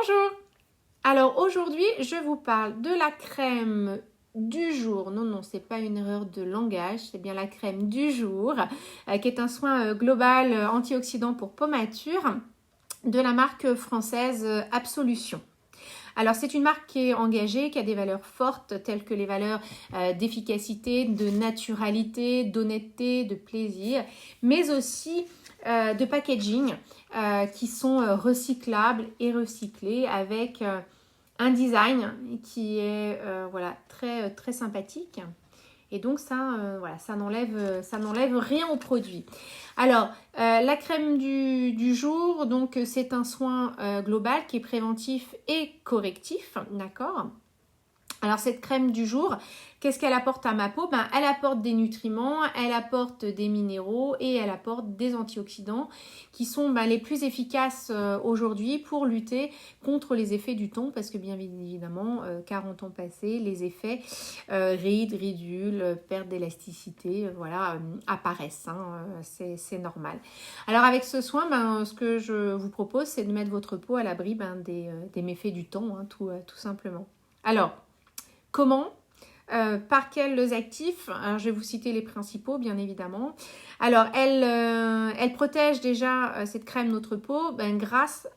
Bonjour! Alors aujourd'hui, je vous parle de la crème du jour. Non, c'est pas une erreur de langage, c'est bien la crème du jour, qui est un soin global antioxydant pour peau mature de la marque française Absolution. Alors c'est une marque qui est engagée, qui a des valeurs fortes telles que les valeurs d'efficacité, de naturalité, d'honnêteté, de plaisir, mais aussi de packaging qui sont recyclables et recyclés avec un design qui est très sympathique. Et donc ça n'enlève rien au produit. Alors, la crème du jour, donc c'est un soin global qui est préventif et correctif, d'accord ? Alors cette crème du jour, qu'est-ce qu'elle apporte à ma peau ? Elle apporte des nutriments, elle apporte des minéraux et elle apporte des antioxydants qui sont les plus efficaces aujourd'hui pour lutter contre les effets du temps parce que bien évidemment, 40 ans passés, les effets rides, ridules, perte d'élasticité, apparaissent. C'est normal. Alors avec ce soin, ce que je vous propose, c'est de mettre votre peau à l'abri des méfaits du temps, tout simplement. Alors, comment ? Par quels actifs ? Alors, je vais vous citer les principaux, bien évidemment. Alors, elle protège déjà cette crème notre peau grâce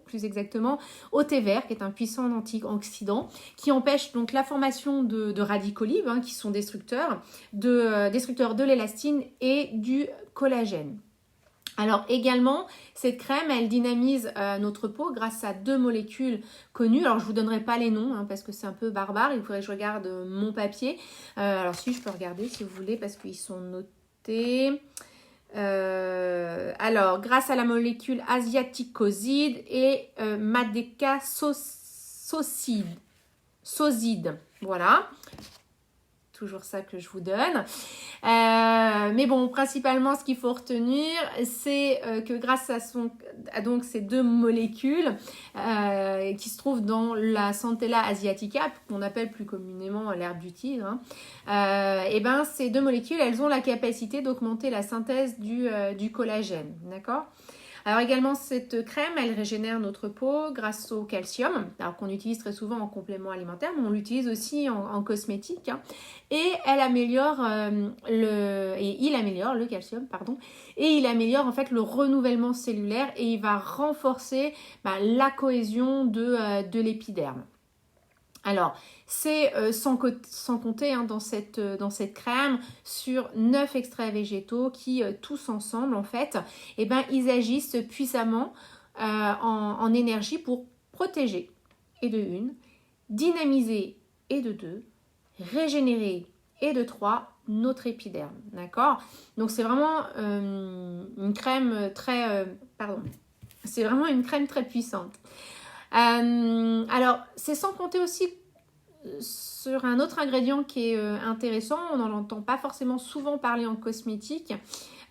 plus exactement, au thé vert, qui est un puissant antioxydant, qui empêche donc la formation de radicaux libres, qui sont destructeurs de l'élastine et du collagène. Alors également, cette crème, elle dynamise notre peau grâce à 2 molécules connues. Alors je ne vous donnerai pas les noms parce que c'est un peu barbare, il faudrait que je regarde mon papier. Alors si, je peux regarder si vous voulez parce qu'ils sont notés. Alors, grâce à la molécule asiaticoside et madécasoside. Voilà. Toujours ça que je vous donne. Mais bon, principalement, ce qu'il faut retenir, c'est que grâce à donc ces 2 molécules qui se trouvent dans la Centella asiatica, qu'on appelle plus communément l'herbe du tigre, ces 2 molécules, elles ont la capacité d'augmenter la synthèse du collagène, d'accord ? Alors également, cette crème, elle régénère notre peau grâce au calcium, alors qu'on utilise très souvent en complément alimentaire, mais on l'utilise aussi en cosmétique. Et il améliore le calcium, et il améliore en fait le renouvellement cellulaire et il va renforcer la cohésion de l'épiderme. Alors, c'est sans compter dans cette crème sur 9 extraits végétaux qui, tous ensemble, en fait, ils agissent puissamment en énergie pour protéger, et de 1, dynamiser, et de 2, régénérer, et de 3, notre épiderme. D'accord ? Donc, c'est vraiment une crème c'est vraiment une crème très puissante. Alors, c'est sans compter aussi sur un autre ingrédient qui est intéressant. On n'en entend pas forcément souvent parler en cosmétique.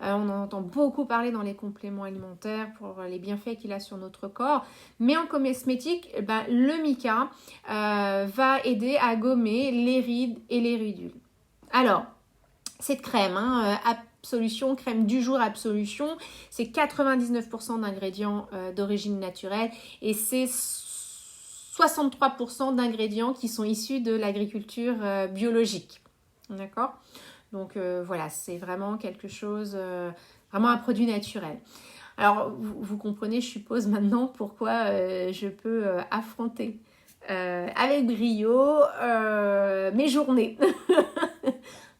On en entend beaucoup parler dans les compléments alimentaires pour les bienfaits qu'il a sur notre corps. Mais en cosmétique, le mica va aider à gommer les rides et les ridules. Alors, cette crème, Absolution, crème du jour Absolution, c'est 99% d'ingrédients d'origine naturelle et c'est 63% d'ingrédients qui sont issus de l'agriculture biologique. D'accord ? Donc c'est vraiment quelque chose, vraiment un produit naturel. Alors, vous comprenez, je suppose maintenant pourquoi je peux affronter avec brio mes journées.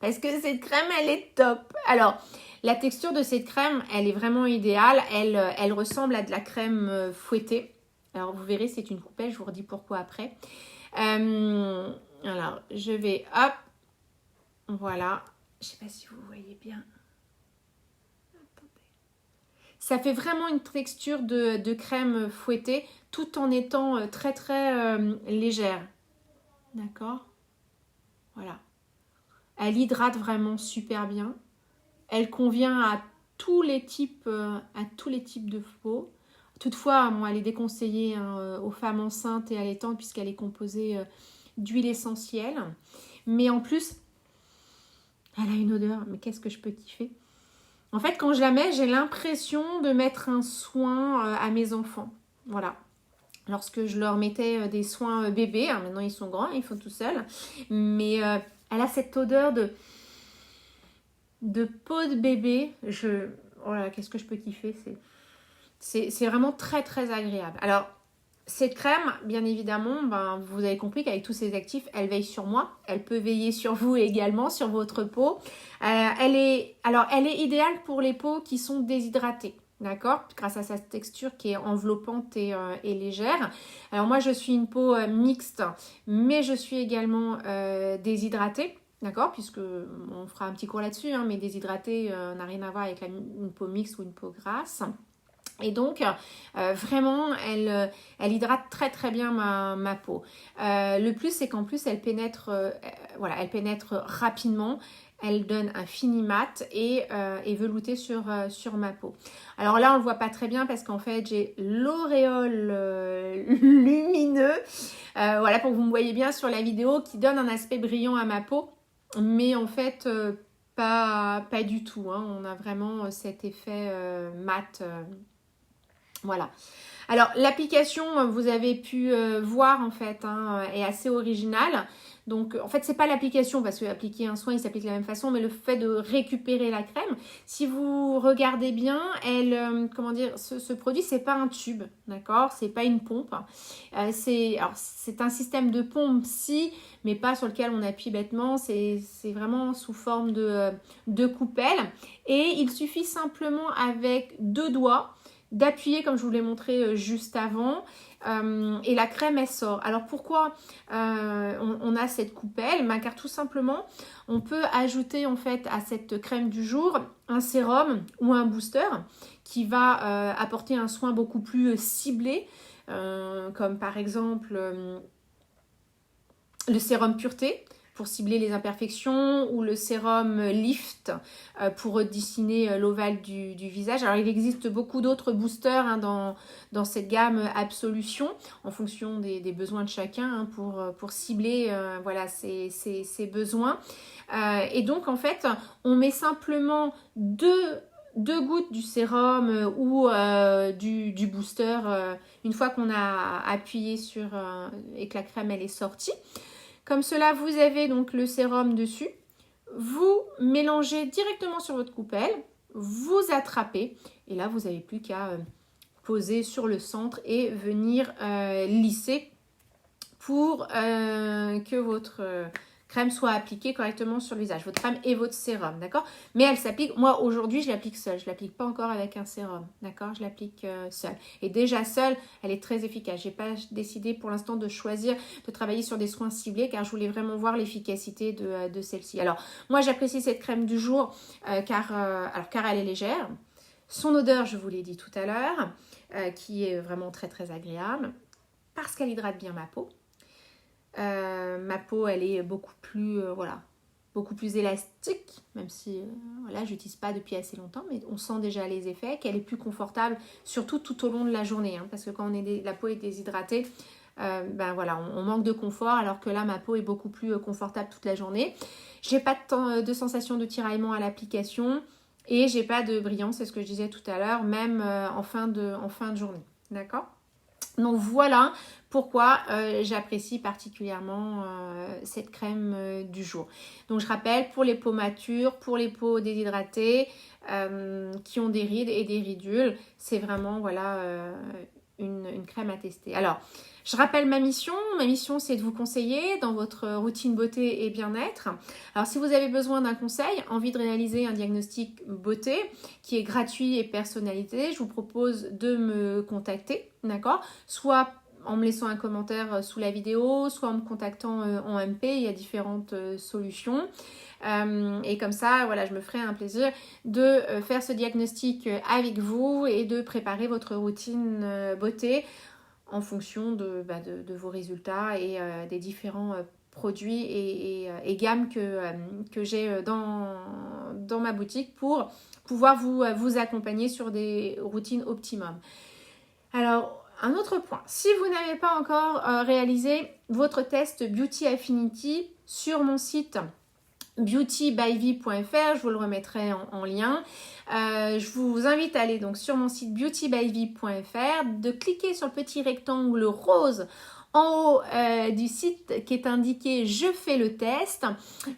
Parce que cette crème, elle est top. Alors, la texture de cette crème, elle est vraiment idéale. Elle ressemble à de la crème fouettée. Alors, vous verrez, c'est une coupelle. Je vous redis pourquoi après. Alors, je vais... Hop. Voilà. Je ne sais pas si vous voyez bien. Attendez. Ça fait vraiment une texture de crème fouettée tout en étant très, très légère. D'accord ? Voilà. Elle hydrate vraiment super bien. Elle convient à tous les types de peau. Toutefois, elle est déconseillée aux femmes enceintes et allaitantes puisqu'elle est composée d'huile essentielle. Mais en plus, elle a une odeur. Mais qu'est-ce que je peux kiffer ? En fait, quand je la mets, j'ai l'impression de mettre un soin à mes enfants. Voilà. Lorsque je leur mettais des soins bébés, hein, maintenant ils sont grands, ils font tout seuls, mais elle a cette odeur de peau de bébé. Voilà, qu'est-ce que je peux kiffer, c'est vraiment très très agréable. Alors, cette crème, bien évidemment, ben, vous avez compris qu'avec tous ces actifs, elle veille sur moi. Elle peut veiller sur vous également, sur votre peau. Elle est idéale pour les peaux qui sont déshydratées. D'accord? Grâce à sa texture qui est enveloppante et légère. Alors moi, je suis une peau mixte, mais je suis également déshydratée. D'accord? Puisque on fera un petit cours là-dessus, hein, mais déshydratée n'a rien à voir avec une peau mixte ou une peau grasse. Et donc, vraiment, elle hydrate très très bien ma peau. Le plus, c'est qu'en plus, elle pénètre rapidement. Elle donne un fini mat et velouté sur ma peau. Alors là, on ne le voit pas très bien parce qu'en fait, j'ai l'auréole lumineux. Voilà, pour que vous me voyez bien sur la vidéo, qui donne un aspect brillant à ma peau. Mais en fait, pas du tout. Hein. On a vraiment cet effet mat. Voilà. Alors, l'application, vous avez pu voir, en fait, hein, est assez originale. Donc, en fait, c'est pas l'application, parce qu'appliquer un soin, il s'applique de la même façon, mais le fait de récupérer la crème. Si vous regardez bien, ce produit, c'est pas un tube, d'accord? C'est pas une pompe. C'est un système de pompe, si, mais pas sur lequel on appuie bêtement. C'est vraiment sous forme de coupelle. Et il suffit simplement avec 2 doigts d'appuyer comme je vous l'ai montré juste avant et la crème elle sort. Alors pourquoi on a cette coupelle? Car tout simplement on peut ajouter en fait à cette crème du jour un sérum ou un booster qui va apporter un soin beaucoup plus ciblé comme par exemple le sérum pureté pour cibler les imperfections ou le sérum lift pour dessiner l'ovale du visage. Alors il existe beaucoup d'autres boosters hein, dans cette gamme Absolution en fonction des besoins de chacun hein, pour cibler voilà, ses besoins. Et donc en fait on met simplement deux gouttes du sérum ou du booster une fois qu'on a appuyé sur et que la crème elle est sortie. Comme cela, vous avez donc le sérum dessus. Vous mélangez directement sur votre coupelle. Vous attrapez. Et là, vous n'avez plus qu'à poser sur le centre et venir lisser pour que votre crème soit appliquée correctement sur le visage. Votre crème et votre sérum, d'accord? Mais elle s'applique, moi aujourd'hui je l'applique seule, je ne l'applique pas encore avec un sérum, d'accord? Je l'applique seule. Et déjà seule, elle est très efficace. Je n'ai pas décidé pour l'instant de choisir de travailler sur des soins ciblés car je voulais vraiment voir l'efficacité de celle-ci. Alors moi j'apprécie cette crème du jour car elle est légère. Son odeur, je vous l'ai dit tout à l'heure, qui est vraiment très très agréable parce qu'elle hydrate bien ma peau. Ma peau elle est beaucoup plus élastique, même si je n'utilise pas depuis assez longtemps, mais on sent déjà les effets, qu'elle est plus confortable, surtout tout au long de la journée, hein, parce que quand la peau est déshydratée, on manque de confort, alors que là ma peau est beaucoup plus confortable toute la journée. J'ai pas de sensation de tiraillement à l'application et j'ai pas de brillance, c'est ce que je disais tout à l'heure, même en fin de journée, d'accord? Donc voilà pourquoi j'apprécie particulièrement cette crème du jour. Donc je rappelle, pour les peaux matures, pour les peaux déshydratées, qui ont des rides et des ridules, c'est vraiment une crème à tester. Alors, je rappelle ma mission. Ma mission, c'est de vous conseiller dans votre routine beauté et bien-être. Alors, si vous avez besoin d'un conseil, envie de réaliser un diagnostic beauté qui est gratuit et personnalisé, je vous propose de me contacter, d'accord? Soit en me laissant un commentaire sous la vidéo, soit en me contactant en MP, il y a différentes solutions. Et comme ça, je me ferai un plaisir de faire ce diagnostic avec vous et de préparer votre routine beauté en fonction de vos résultats et des différents produits et gammes que j'ai dans ma boutique pour pouvoir vous accompagner sur des routines optimum. Alors, un autre point, si vous n'avez pas encore réalisé votre test Beauty Affinity sur mon site beautybyv.fr, je vous le remettrai en lien. Je vous invite à aller donc sur mon site beautybyv.fr, de cliquer sur le petit rectangle rose en haut du site qui est indiqué « Je fais le test ».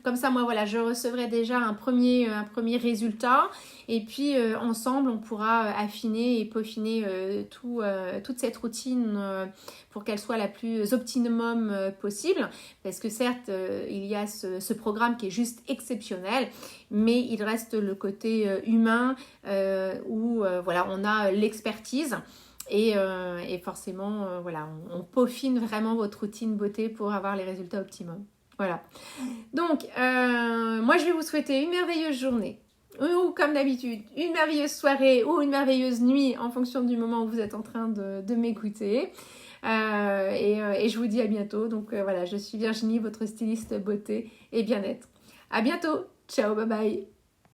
Comme ça, moi, voilà, je recevrai déjà un premier résultat. Et puis, ensemble, on pourra affiner et peaufiner toute cette routine pour qu'elle soit la plus optimum possible. Parce que certes, il y a ce programme qui est juste exceptionnel, mais il reste le côté humain où voilà, on a l'expertise. Et forcément, voilà, on peaufine vraiment votre routine beauté pour avoir les résultats optimums. Voilà. Donc, moi, je vais vous souhaiter une merveilleuse journée. Ou comme d'habitude, une merveilleuse soirée ou une merveilleuse nuit en fonction du moment où vous êtes en train de m'écouter. Et je vous dis à bientôt. Donc, voilà, je suis Virginie, votre styliste beauté et bien-être. À bientôt. Ciao, bye bye.